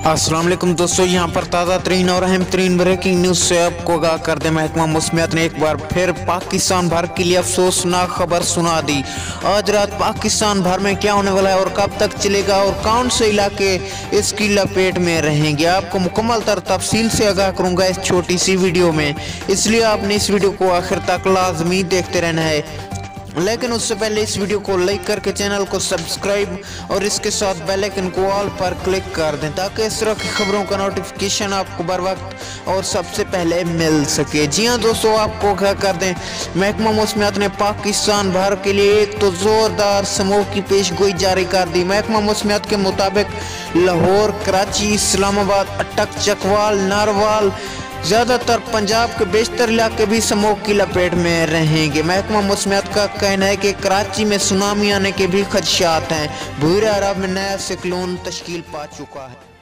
अस्सलाम वालेकुम दोस्तों, यहाँ पर ताज़ा तरीन और अहम तरीन ब्रेकिंग न्यूज़ से आपको आगाह कर दे। महकमा मौसमियात ने एक बार फिर पाकिस्तान भर के लिए अफसोसनाक खबर सुना दी। आज रात पाकिस्तान भर में क्या होने वाला है और कब तक चलेगा और कौन से इलाके इसकी लपेट में रहेंगे, आपको मुकम्मल तफसील से आगाह करूँगा इस छोटी सी वीडियो में। इसलिए आपने इस वीडियो को आखिर तक लाजमी देखते रहना है। लेकिन उससे पहले इस वीडियो को लाइक करके चैनल को सब्सक्राइब और इसके साथ बेल आइकन को ऑल पर क्लिक कर दें ताकि इस तरह की खबरों का नोटिफिकेशन आपको बर वक्त और सबसे पहले मिल सके। जी हाँ दोस्तों, आपको क्या कर दें, महकमा मौसमियात ने पाकिस्तान भर के लिए एक तो ज़ोरदार समूह की पेशगोई जारी कर दी। महकमा मौसमियात के मुताबिक लाहौर, कराची, इस्लामाबाद, अटक, चकवाल, नारवाल, ज़्यादातर पंजाब के बेशतर इलाके भी समूह की लपेट में रहेंगे। महकमा मौसमियात का कहना है कि कराची में सुनामी आने के भी खदशात हैं। बूरे अरब में नया सिक्लोन तश्कील पा चुका है।